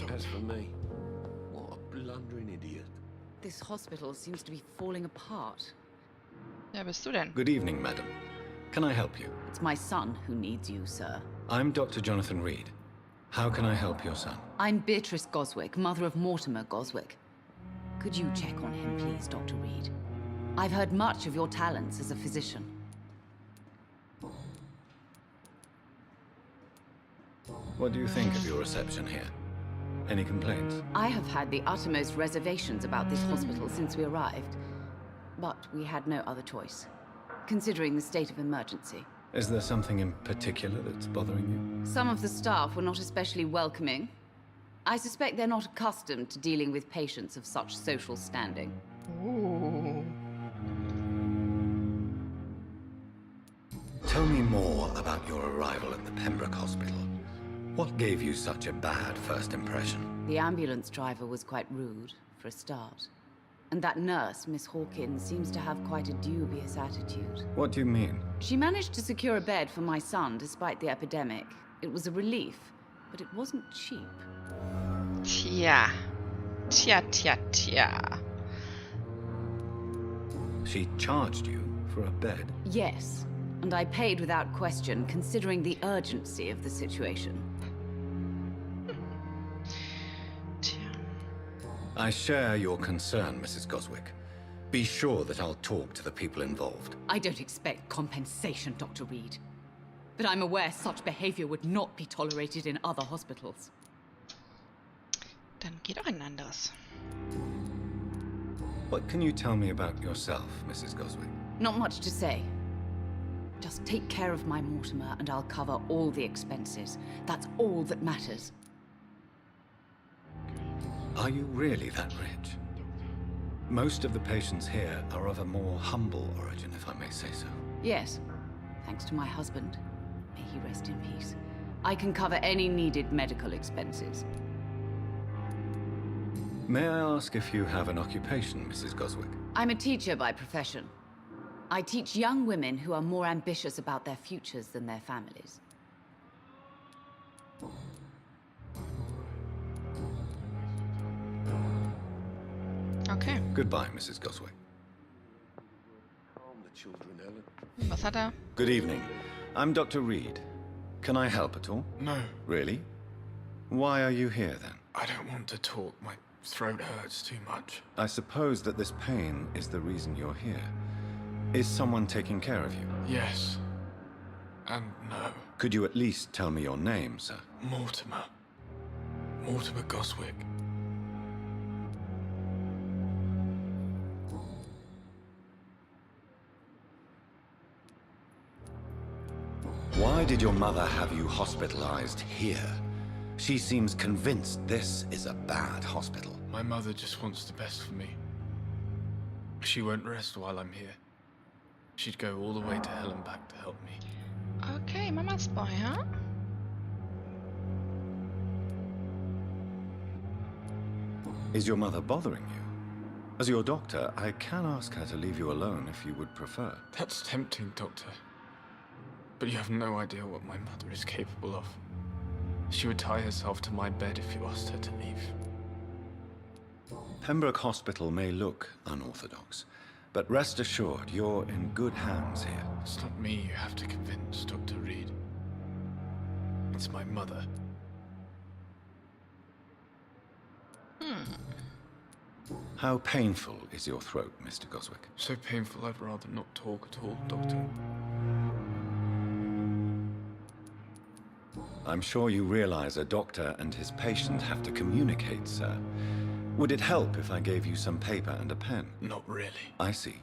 hospital. As for me, what a blundering idiot. This hospital seems to be falling apart. Wer bist du denn? Good evening, madam. Can I help you? It's my son who needs you, sir. I'm Dr. Jonathan Reed. How can I help your son? I'm Beatrice Goswick, mother of Mortimer Goswick. Could you check on him, please, Dr. Reed? I've heard much of your talents as a physician. What do you think of your reception here? Any complaints? I have had the uttermost reservations about this hospital since we arrived. But we had no other choice, considering the state of emergency. Is there something in particular that's bothering you? Some of the staff were not especially welcoming. I suspect they're not accustomed to dealing with patients of such social standing. Ooh. Tell me more about your arrival at the Pembroke Hospital. What gave you such a bad first impression? The ambulance driver was quite rude, for a start. And that nurse, Miss Hawkins, seems to have quite a dubious attitude. What do you mean? She managed to secure a bed for my son despite the epidemic. It was a relief, but it wasn't cheap. Tja. Tja. She charged you for a bed? Yes, and I paid without question, considering the urgency of the situation. I share your concern, Mrs. Goswick. Be sure that I'll talk to the people involved. I don't expect compensation, Dr. Reed. But I'm aware such behavior would not be tolerated in other hospitals. Dann geht auch ein anderes. What can you tell me about yourself, Mrs. Goswick? Not much to say. Just take care of my Mortimer and I'll cover all the expenses. That's all that matters. Are you really that rich? Most of the patients here are of a more humble origin, if I may say so. Yes, thanks to my husband. May he rest in peace. I can cover any needed medical expenses. May I ask if you have an occupation, Mrs. Goswick? I'm a teacher by profession. I teach young women who are more ambitious about their futures than their families. Okay. Goodbye, Mrs. Goswick. Calm the children, Ellen. Was hat er? Good evening. I'm Dr. Reed. Can I help at all? No, Really? Why are you here, then? I don't want to talk. My throat hurts too much. I suppose that this pain is the reason you're here. Is someone taking care of you? Yes. And no. Could you at least tell me your name, sir? Mortimer. Mortimer Goswick. Why did your mother have you hospitalized here? She seems convinced this is a bad hospital. My mother just wants the best for me. She won't rest while I'm here. She'd go all the way to hell and back to help me. Okay, Mamas Boy, huh? Is your mother bothering you? As your doctor, I can ask her to leave you alone if you would prefer. That's tempting, Doctor. But you have no idea what my mother is capable of. She would tie herself to my bed if you asked her to leave. Pembroke Hospital may look unorthodox, but rest assured you're in good hands here. It's not me you have to convince, Dr. Reed. It's my mother. How painful is your throat, Mr. Goswick? So painful I'd rather not talk at all, Doctor. I'm sure you realize a doctor and his patient have to communicate, sir. Would it help if I gave you some paper and a pen? Not really. I see.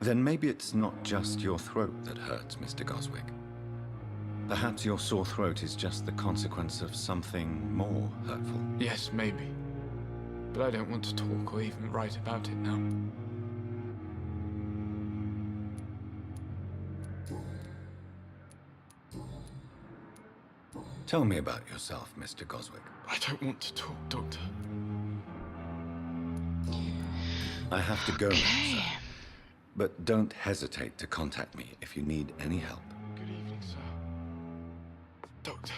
Then maybe it's not just your throat that hurts, Mr. Goswick. Perhaps your sore throat is just the consequence of something more hurtful. Yes, maybe. But I don't want to talk or even write about it now. Tell me about yourself, Mr. Goswick. I don't want to talk, Doctor. I have to go now, sir. But don't hesitate to contact me if you need any help. Good evening, sir. Doctor.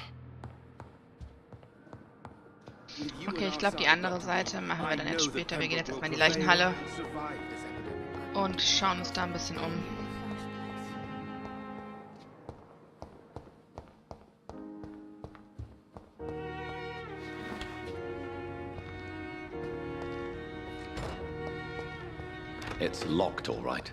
Okay, ich glaube, die andere Seite machen wir dann jetzt später. Wir gehen jetzt erstmal in die Leichenhalle und schauen uns da ein bisschen um. It's locked, all right.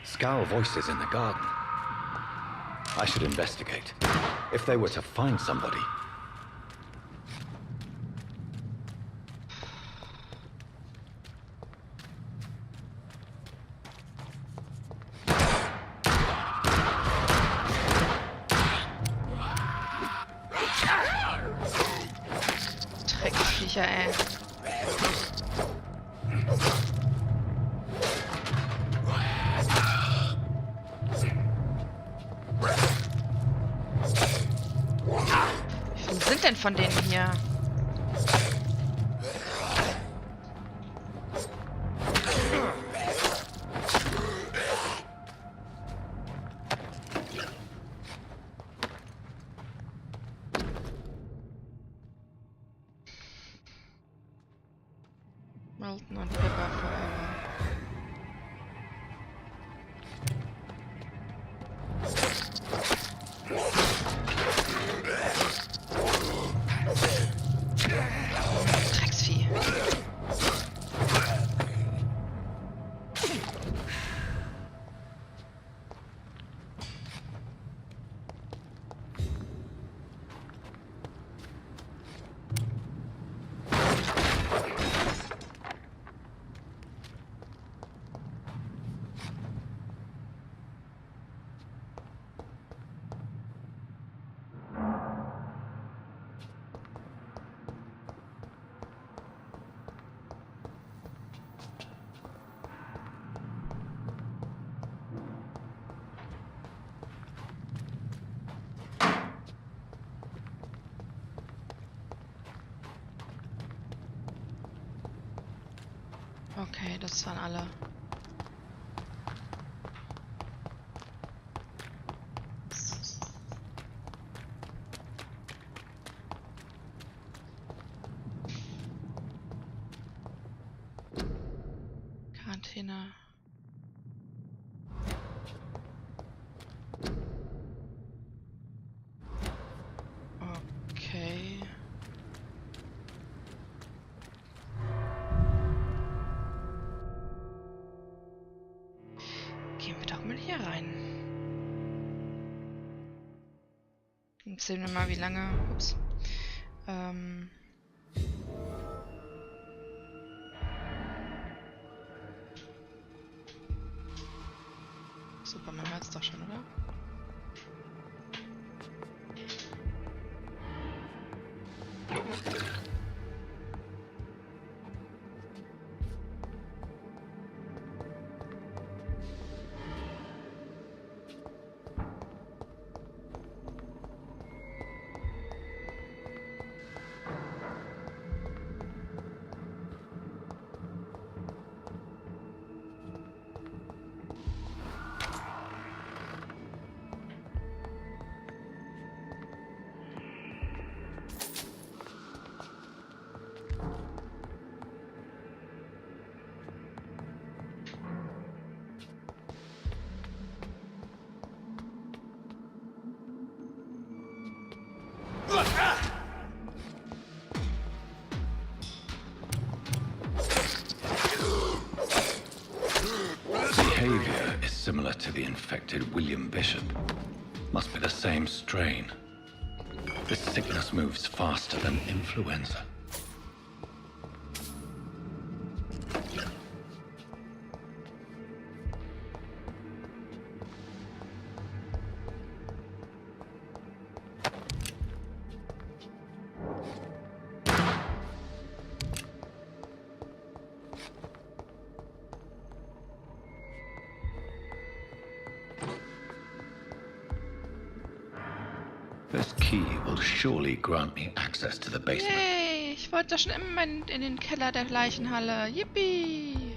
Scowl voices in the garden. I should investigate. If they were to find somebody. Drecksviecher, ey. Wie viele sind denn von denen hier? Milton und Pippa forever. Drecksvieh. Okay, das waren alle. Quarantäne. Okay. Gehen wir doch mal hier rein. Und sehen wir mal, wie lange. Ups. Super, man hört es doch schon, oder? Behavior is similar to the infected William Bishop. Must be the same strain. This sickness moves faster than influenza. This key will surely grant me access to the basement. Yay, ich wollte wollte schon immer in den Keller der Leichenhalle. Yippie!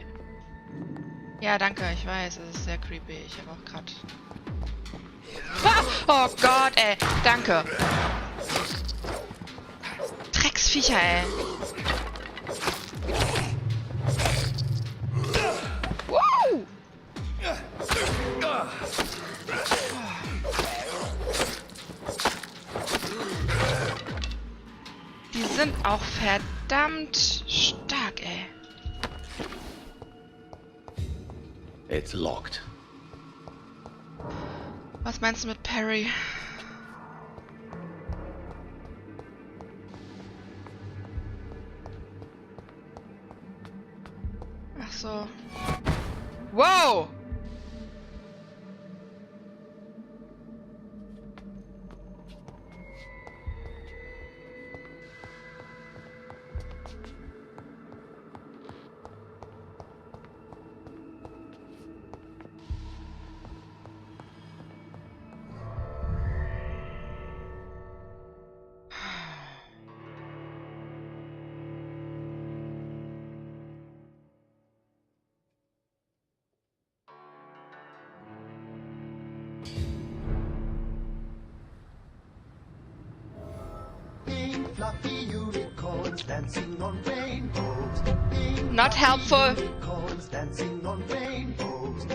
Ja, danke, ich weiß, es ist sehr creepy. Ich habe auch gerade... Ah! Oh Gott, ey! Danke! Drecksviecher, ey! Wow! Die sind auch verdammt stark, ey. It's locked. Was meinst du mit Perry? Ach so. Wow! Fluffy unicorns dancing on rainbows. Not helpful. Unicorns dancing on rainbows.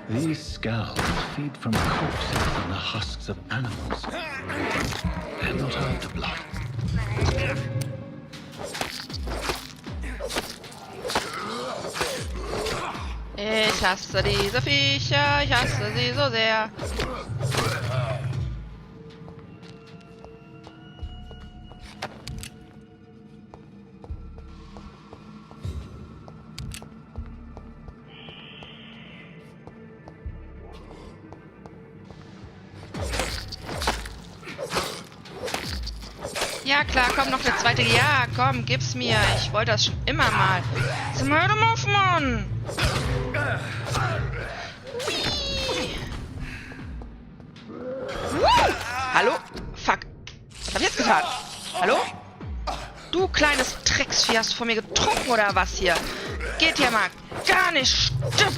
These skulls feed from corpses and the husks of animals. They're not after blood. Ich hasse diese Viecher, ich hasse sie so sehr. Ja klar, komm, noch der zweite. Ja, komm, gib's mir. Ich wollte das schon immer mal. Zum Hör mal auf, Mann! Hallo? Fuck. Was hab ich jetzt getan? Hallo? Du kleines Drecksvieh, hast du von mir getrunken oder was hier? Geht hier mal gar nicht. Stirb,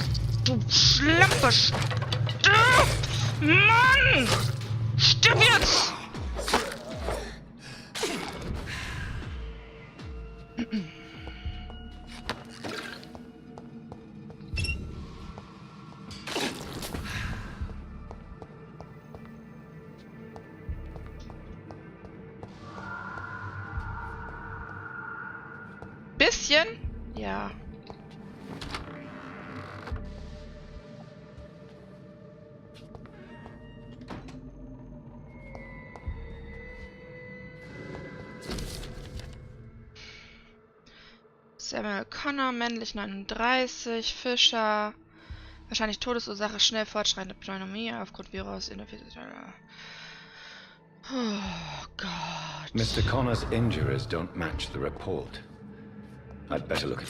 du Schlampe. Stirb! Mann! Stirb jetzt! Bisschen? Ja. Samuel Connor, männlich 39, Fischer. Wahrscheinlich Todesursache, schnell fortschreitende Pneumonie aufgrund Virus in der Oh Gott. Mr. Connor's injuries don't match the report. I'd better look.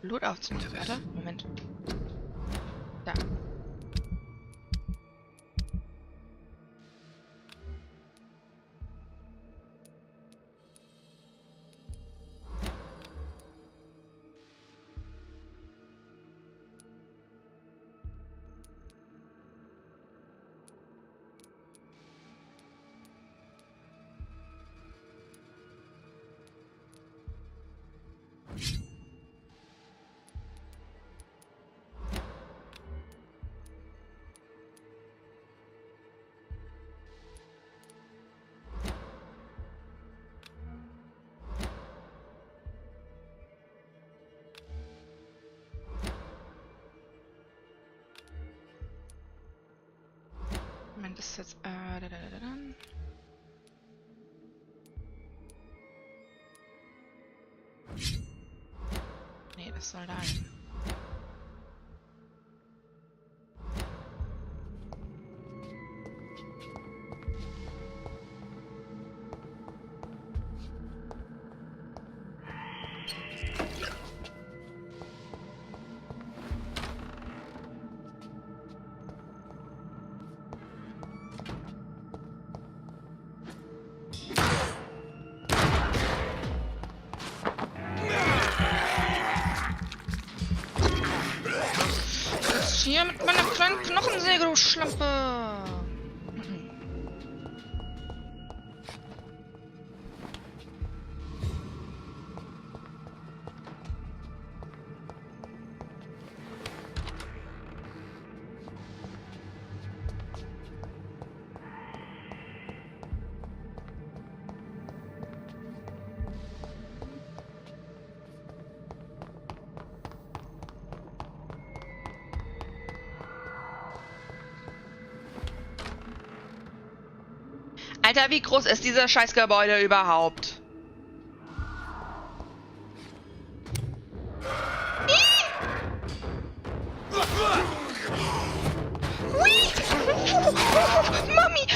Blut aufzunehmen, warte. Moment. Da. Moment, das ist jetzt. Was soll da hin? Hier mit meiner kleinen Knochensäge, du Schlampe! Alter, wie groß ist dieses Scheißgebäude überhaupt? Mami!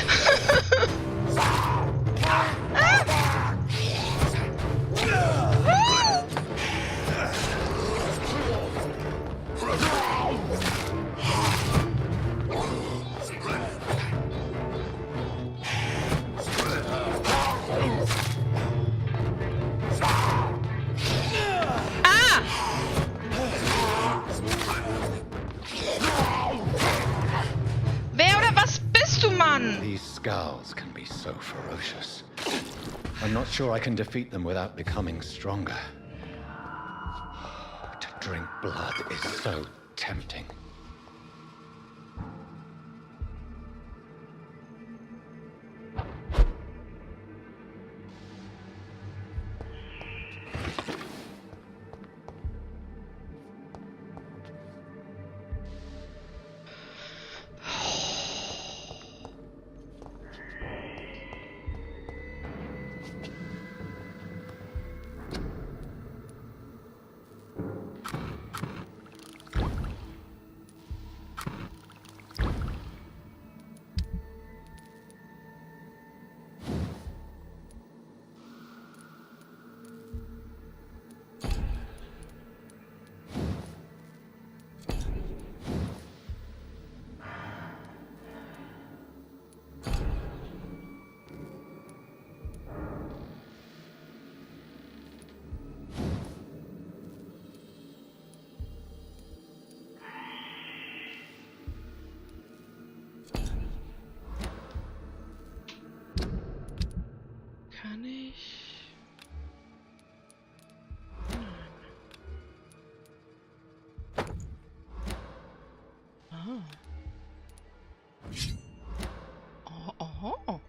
These scowls can be so ferocious. I'm not sure I can defeat them without becoming stronger. To drink blood is so tempting. Kann ich? Nein. Oh.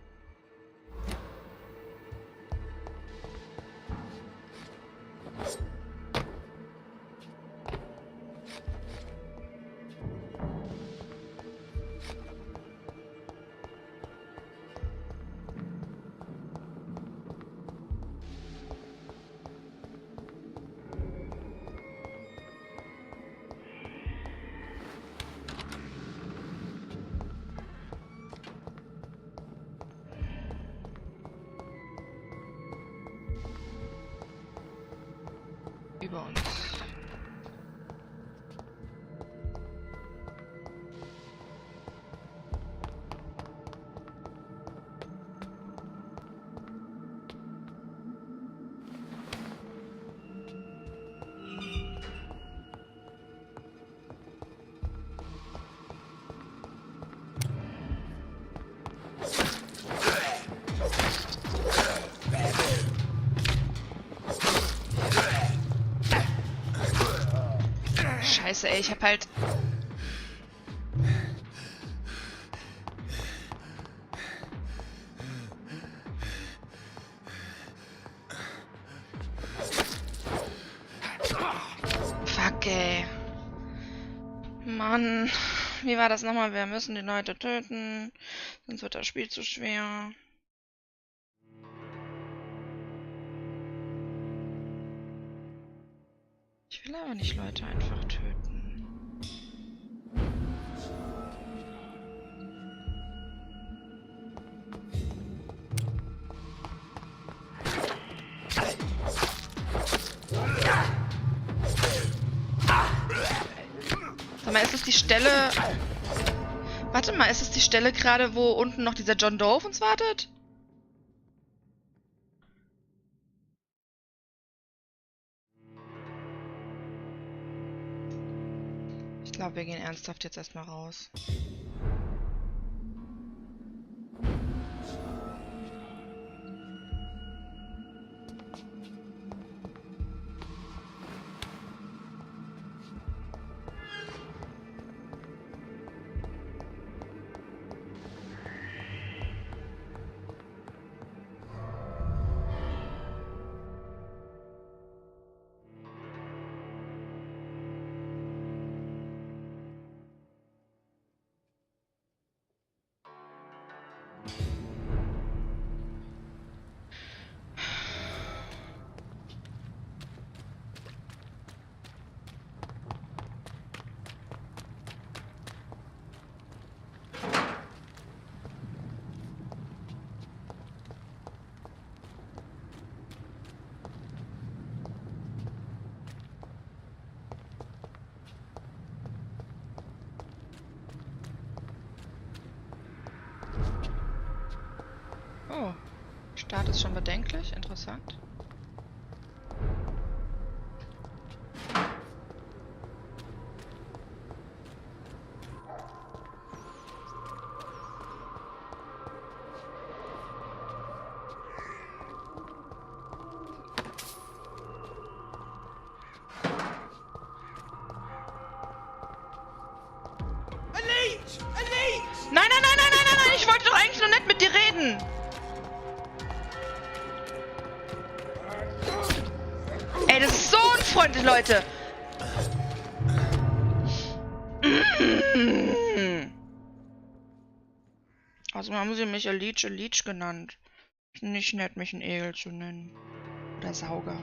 Über uns. Scheiße, ey, ich hab halt... Fuck, ey. Mann. Wie war das nochmal? Wir müssen die Leute töten, sonst wird das Spiel zu schwer. Ich will aber nicht Leute einfach töten. Sag mal, ist es die Stelle... Warte mal, ist es die Stelle gerade, wo unten noch dieser John Doe auf uns wartet? Ich glaube, wir gehen ernsthaft jetzt erstmal raus. Oh, Start ist schon bedenklich, interessant. Nein, nein, nein, nein, nein, nein, nein, ich wollte doch eigentlich nur nett mit dir reden. Ey, das ist so unfreundlich, Leute. Also haben sie mich Leech genannt. Nicht nett, mich ein Egel zu nennen. Oder Sauger.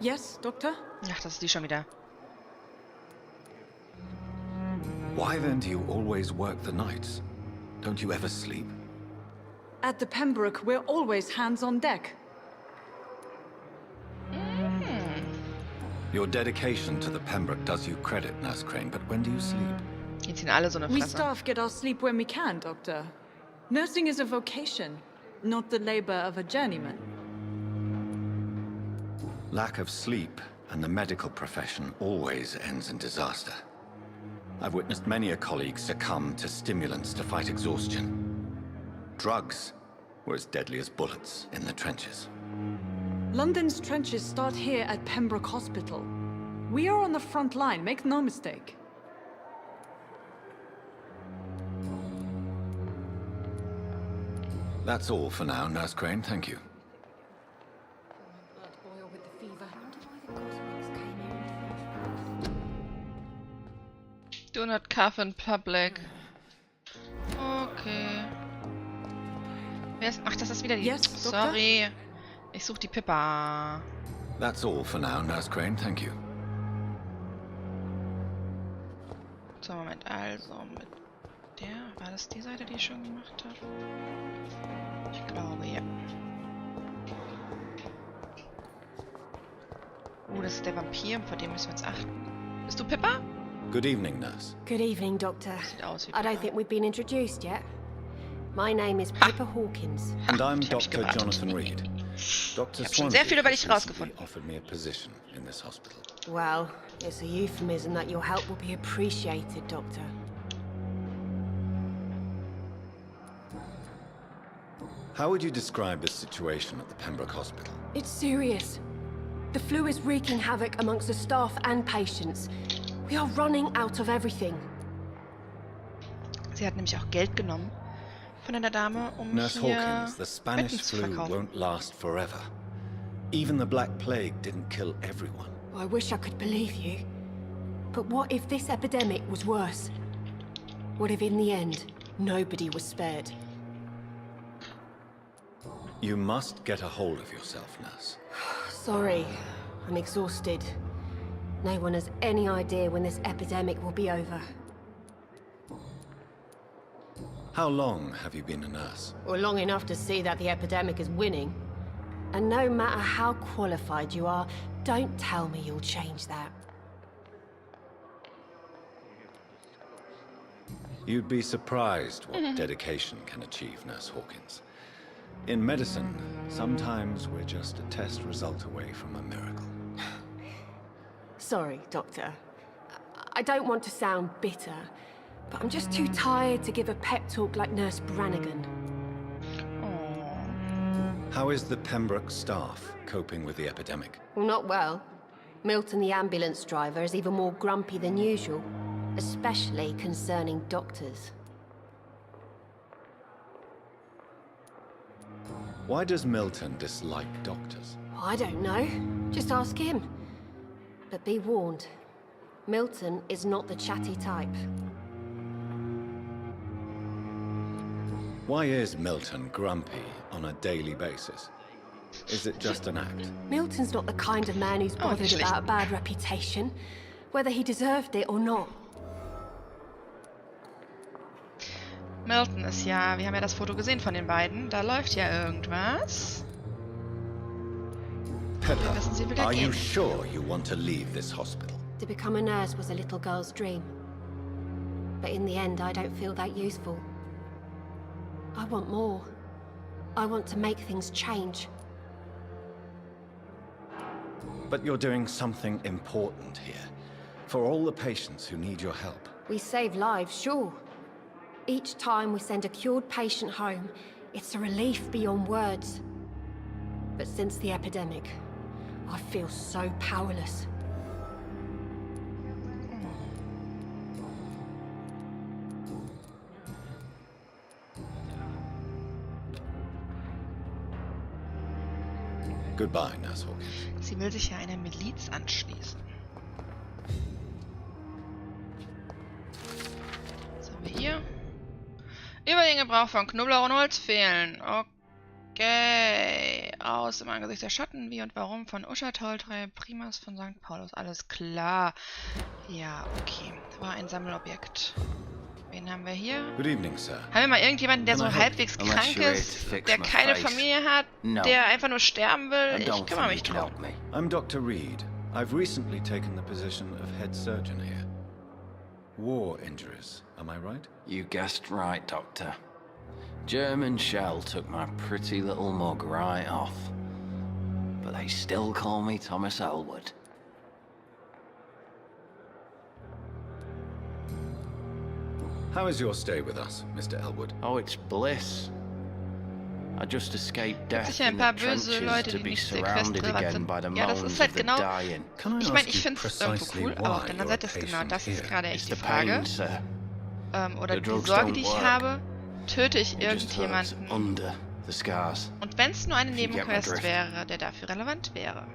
Yes, Doctor? Ach, das ist die schon wieder. Why then do you always work the nights? Don't you ever sleep? At the Pembroke, we're always hands on deck. Your dedication to the Pembroke does you credit, Nurse Crane, but when do you sleep? Die ziehen alle so eine We Fresse. staff get our sleep when we can, Doctor. Nursing is a vocation, not the labor of a journeyman. Lack of sleep and the medical profession always ends in disaster. I've witnessed many a colleague succumb to stimulants to fight exhaustion. Drugs were as deadly as bullets in the trenches. London's trenches start here at Pembroke Hospital. We are on the front line, make no mistake. That's all for now, Nurse Crane, thank you. Do not cough in public. Okay. Wer ist... Ach, das ist wieder die... Yes, Doktor? Sorry. Ich suche die Pippa. That's all for now, Nurse Crane, thank you. So, Moment. Also, mit der... War das die Seite, die ich schon gemacht habe? Ich glaube, ja. Das ist der Vampir, vor dem müssen wir jetzt achten. Bist du Pippa? Good evening, Nurse. Good evening, Doctor. Sieht aus wie I don't Pippa. think we've been introduced yet. My name is Pippa Hawkins. And I'm Die hab ich Dr. gewartet. Jonathan Reed. Dr. Ich habe schon sehr viel über dich Swansea rausgefunden. offered me a position in this hospital. Well, it's a euphemism that your help will be appreciated, Doctor. How would you describe the situation at the Pembroke Hospital? It's serious. The flu is wreaking havoc amongst the staff and patients. We are running out of everything. Sie hat nämlich auch Geld genommen von einer Dame, um Nurse hier Hawkins, the Spanish Betten zu flu verkaufen. won't last forever. Even the Black Plague didn't kill everyone. I wish I could believe you. But what if this epidemic was worse? What if in the end, nobody was spared? You must get a hold of yourself, nurse. Sorry, I'm exhausted. No one has any idea when this epidemic will be over. How long have you been a nurse? Well, long enough to see that the epidemic is winning. And no matter how qualified you are, don't tell me you'll change that. You'd be surprised what dedication can achieve, Nurse Hawkins. In medicine, sometimes we're just a test result away from a miracle. Sorry, Doctor. I don't want to sound bitter, but I'm just too tired to give a pep talk like Nurse Brannigan. How is the Pembroke staff coping with the epidemic? Well, not well. Milton, the ambulance driver, is even more grumpy than usual, especially concerning doctors. Why does Milton dislike doctors? I don't know. Just ask him. But be warned, Milton is not the chatty type. Why is Milton grumpy on a daily basis? Is it just an act? Milton's not the kind of man who's bothered schlecht. about a bad reputation, whether he deserved it or not. Milton ist ja, wir haben ja das Foto gesehen von den beiden. Da läuft ja irgendwas. Wir wissen, sie will da Are you gehen. sure you want to leave this hospital? To become a nurse was a little girl's dream. But in the end, I don't feel that useful. I want more. I want to make things change. But you're doing something important here. For all the patients who need your help. We save lives, sure. Each time we send a cured patient home, it's a relief beyond words. But since the epidemic, I feel so powerless. Goodbye, Nurse Hawkins. Sie will sich ja einer Miliz anschließen. Was haben wir hier? Über den Gebrauch von Knoblauch und Holz fehlen. Okay. Aus dem Angesicht der Schatten. Wie und warum von Usha Toltrei, Primas von St. Paulus. Alles klar. Ja, okay. War ein Sammelobjekt. Wen haben wir hier? Good evening, sir. Haben wir mal irgendjemanden, der so Can I help? halbwegs Unless krank you're here to ist, fix der my keine face. Familie hat, No. der einfach nur sterben will? I Ich don't kümmere mich think you can drum. help me. I'm Dr. Reed. I've recently taken the position of head surgeon here. War injuries, am I right? You guessed right, Doctor. German shell took my pretty little mug right off. But they still call me Thomas Elwood. How is your stay with us, Mr. Elwood? Oh, it's bliss. I just escaped death Sicher ein in paar the böse trenches Leute, to die be nicht sehr surrounded questbereit again sind. by the Ja, das moans ist halt of the genau... dying. Can I Ich ask meine, ich you finde es irgendwo precisely cool, aber auf why der anderen you're a Seite ist genau patient das ist here? gerade It's echt the die Frage. pain, sir. Oder The die drugs Sorge, don't die ich work. habe, töte ich It just hurts irgendjemanden. under the scars. Und wenn es nur eine If you get my Nebenquest drift. wäre, der dafür relevant wäre.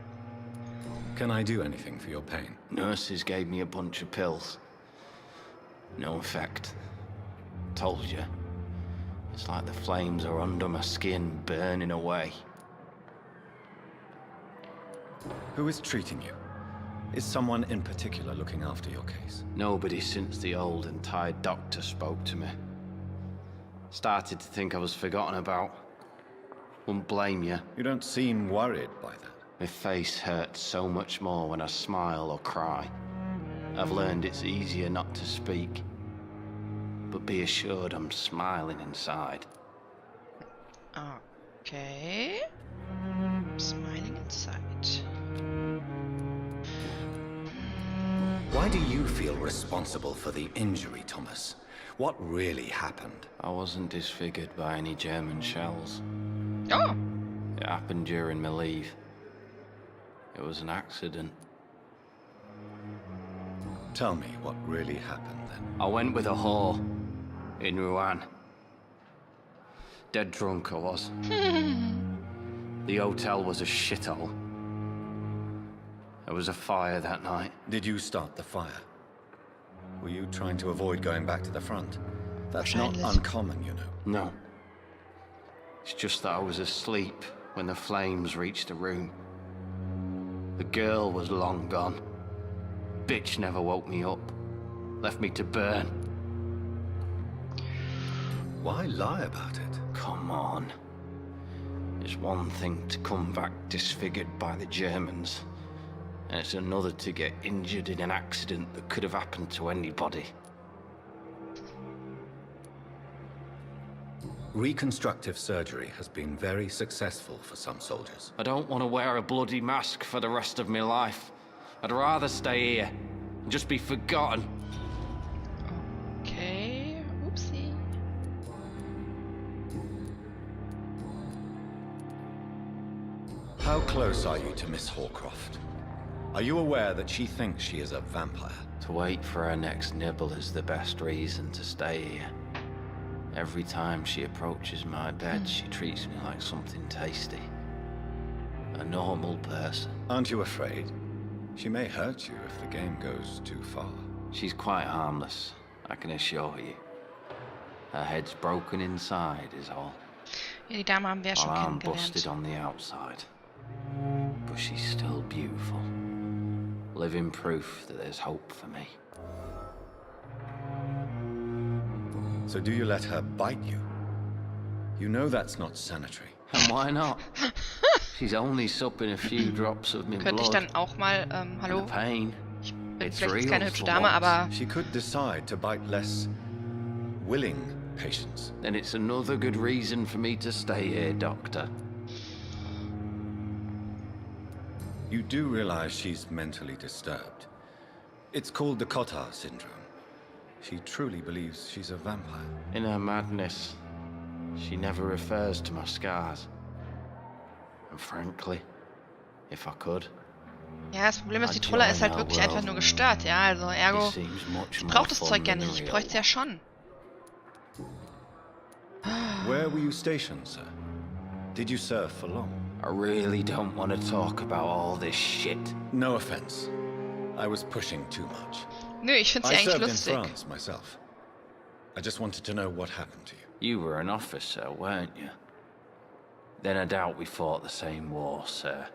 Can I do anything for your pain? Nurses gave me a bunch of pills. No effect. Told you. It's like the flames are under my skin, burning away. Who is treating you? Is someone in particular looking after your case? Nobody since the old and tired doctor spoke to me. Started to think I was forgotten about. Wouldn't blame you. You don't seem worried by that. My face hurts so much more when I smile or cry. I've learned it's easier not to speak. But be assured I'm smiling inside. Okay. Why do you feel responsible for the injury, Thomas? What really happened? I wasn't disfigured by any German shells. Oh, It happened during my leave. It was an accident. Tell me what really happened then. I went with a whore in Rouen. Dead drunk I was. The hotel was a shithole. There was a fire that night. Did you start the fire? Were you trying to avoid going back to the front? That's not Wahrscheinlich. uncommon, you know. No. It's just that I was asleep when the flames reached the room. The girl was long gone. Bitch never woke me up. Left me to burn. Why lie about it? Come on. It's one thing to come back disfigured by the Germans, and it's another to get injured in an accident that could have happened to anybody. Reconstructive surgery has been very successful for some soldiers. I don't want to wear a bloody mask for the rest of my life. I'd rather stay here and just be forgotten. okay. Upsi. How close are you to Miss Horcroft? Are you aware that she thinks she is a vampire? To wait for her next nibble is the best reason to stay here. Every time she approaches my bed, she treats me like something tasty. A normal person. Aren't you afraid? She may hurt you if the game goes too far. She's quite harmless, I can assure you. Her head's broken inside is all. Ja, die Dame haben wir ja schon Her arm busted kennengelernt. on the outside. But she's still beautiful. Living proof that there's hope for me. So do you let her bite you? You know that's not sanitary. And why not? She's only supping a few drops of my Könnte ich blood. dann auch mal, And hallo, the pain. ich bin It's vielleicht jetzt real keine hübsche for Dame, once. aber She could decide to bite less willing patients. Then it's another good reason for me to stay here, Doctor. You do realize she's mentally disturbed. It's called the Cotard syndrome. She truly believes she's a vampire. In her madness, she never refers to my scars. And frankly, if I could, ja, das Problem ist, die Troller ist halt wirklich einfach nur gestört, ja, also ergo, it seems much ich more brauche das fun Zeug ja than the nicht, ich real bräuchte es ja one. schon. Where were you stationed, sir? Did you serve for long? I really don't want to talk about all this shit. No offense. I was pushing too much. Nö, ich finde sie I eigentlich served in lustig. France myself. I just wanted to know what happened to you. You were an officer, weren't you? Then I doubt we fought the same war, sir.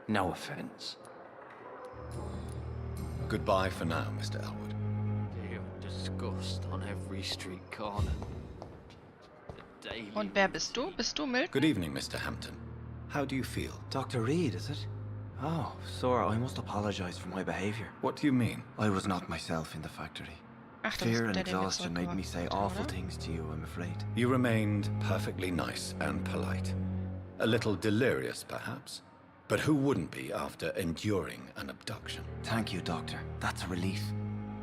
No offense. Goodbye for now, Mr. Elwood. You're disgust on every street corner. The daily Und wer bist du? Bist du Milton? Good evening, Mr. Hampton. How do you feel? Dr. Reed, is it? Oh, sir, I must apologize for my behavior. What do you mean? I was not myself in the factory. Ach, du bist Fear and der, den wir exhaustion made me say zurückgebracht awful haben, oder? things to you, I'm afraid. You remained perfectly nice and polite. A little delirious, perhaps. But who wouldn't be after enduring an abduction? Thank you, Doctor. That's a relief.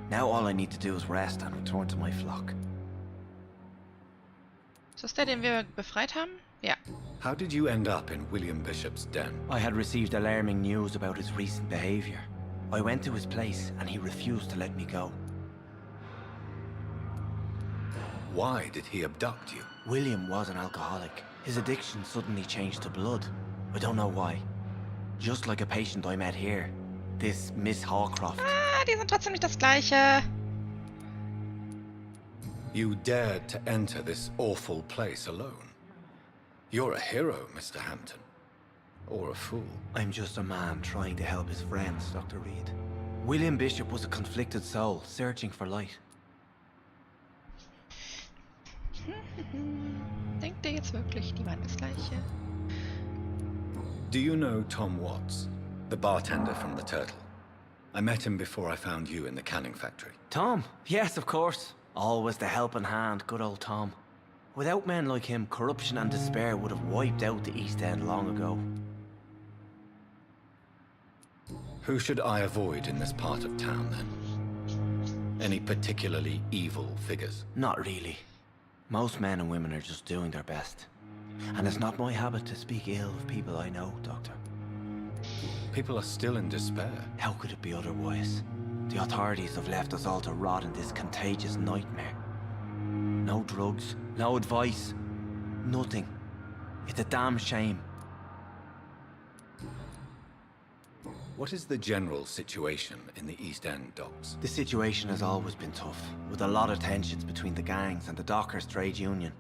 Now all I need to do is rest and return to my flock. Ist das der, den wir befreit haben? Ja. How did you end up in William Bishop's den? I had received alarming news about his recent behavior. I went to his place and he refused to let me go. Why did he abduct you? William was an alcoholic. His addiction suddenly changed to blood. I don't know why. Just like a patient I met here. This Miss Horcroft. Ah, die sind trotzdem nicht das Gleiche. You dared to enter this awful place alone. You're a hero, Mr. Hampton. Or a fool. I'm just a man trying to help his friends, Dr. Reed. William Bishop was a conflicted soul, searching for light. Denkt ihr jetzt wirklich, die waren das Gleiche? Do you know Tom Watts, the bartender from the Turtle? I met him before I found you in the canning factory. Tom? Yes, of course. Always the helping hand, good old Tom. Without men like him, corruption and despair would have wiped out the East End long ago. Who should I avoid in this part of town, then? Any particularly evil figures? Not really. Most men and women are just doing their best. And it's not my habit to speak ill of people I know, Doctor. People are still in despair. How could it be otherwise? The authorities have left us all to rot in this contagious nightmare. No drugs, no advice, nothing. It's a damn shame. What is the general situation in the East End docks? The situation has always been tough, with a lot of tensions between the gangs and the dockers' trade union.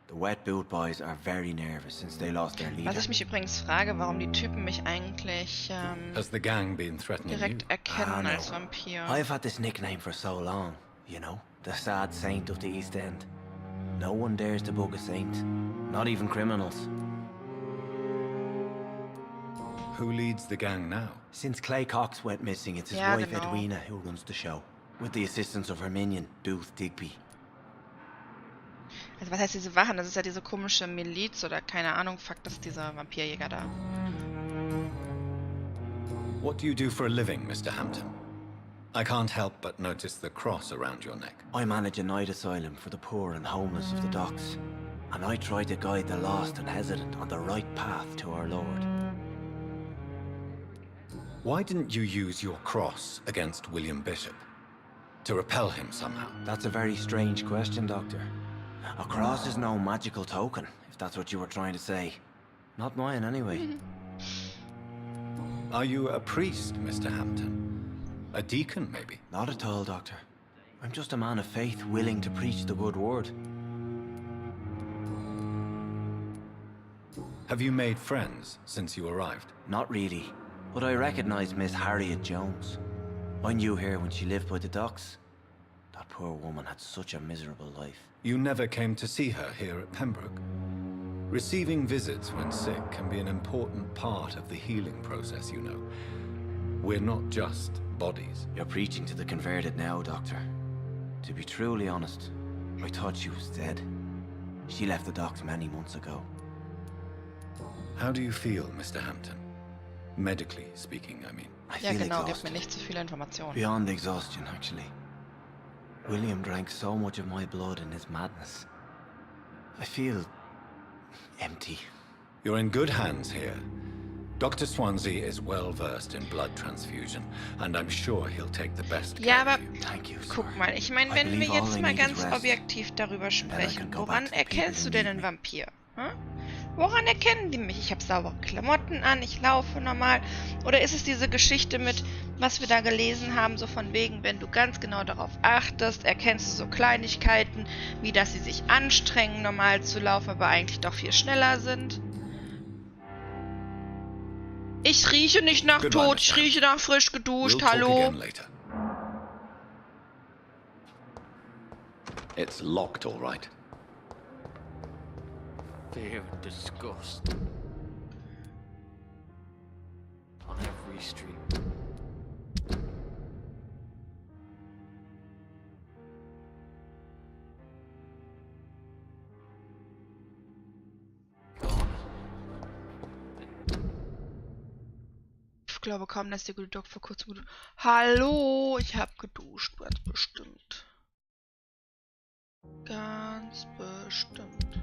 The wet boot boys are very nervous since they lost their leader. Was ich mich übrigens frage, warum die Typen mich eigentlich Has the gang been threatening direkt you? erkennen no. als Vampir. I've had this nickname for so long, you know, the sad saint of the East End. No one dares to bug a saint, not even criminals. Who leads the gang now? Since Clay Cox went missing, it's his Ja, wife genau. Edwina who runs the show, with the assistance of her minion, Booth Digby. Also was heißt diese Wachen? Das ist ja diese komische Miliz oder keine Ahnung, fuck, das ist dieser Vampirjäger da. What do you do for a living, Mr. Hampton? I can't help but notice the cross around your neck. I manage a night asylum for the poor and homeless of the docks, and I try to guide the lost and hesitant on the right path to our Lord. Why didn't you use your cross against William Bishop? To repel him somehow? That's a very strange question, Doctor. A cross is no magical token, if that's what you were trying to say. Not mine, anyway. Are you a priest, Mr. Hampton? A deacon, maybe? Not at all, Doctor. I'm just a man of faith willing to preach the good word. Have you made friends since you arrived? Not really, but I recognize Miss Harriet Jones. I knew her when she lived by the docks. That poor woman had such a miserable life. You never came to see her here at Pembroke. Receiving visits when sick can be an important part of the healing process, you know. We're not just bodies. You're preaching to the converted now, Doctor. To be truly honest, I thought she was dead. She left the docks many months ago. How do you feel, Mr. Hampton? Medically speaking, I mean. I Ja feel genau, gib exhausted. mir nicht zu viele Informationen. Beyond exhaustion, actually. William drank so much of my blood in his madness. I feel empty. You're in good hands here. Dr. Swansea is well versed in blood transfusion, and I'm sure he'll take the best care Ja, aber of you. Thank you, sir. guck mal, ich meine, I wenn wir believe all jetzt I mal need is ganz rest. objektiv darüber then I sprechen, can go woran back to the people erkennst who du denn need einen me. Vampir? Hm? Woran erkennen die mich? Ich habe saubere Klamotten an, ich laufe normal. Oder ist es diese Geschichte mit, was wir da gelesen haben, so von wegen, wenn du ganz genau darauf achtest, erkennst du so Kleinigkeiten, wie dass sie sich anstrengen, normal zu laufen, aber eigentlich doch viel schneller sind? Ich rieche nicht nach Goodbye, Tod, ich Mr. rieche nach frisch geduscht, We'll talk hallo? again later. It's locked, all right. Fear and disgust. On every street. Ich glaube kaum, dass der gute Doc vor kurzem geduscht. Hallo, ich habe geduscht, ganz bestimmt. Ganz bestimmt.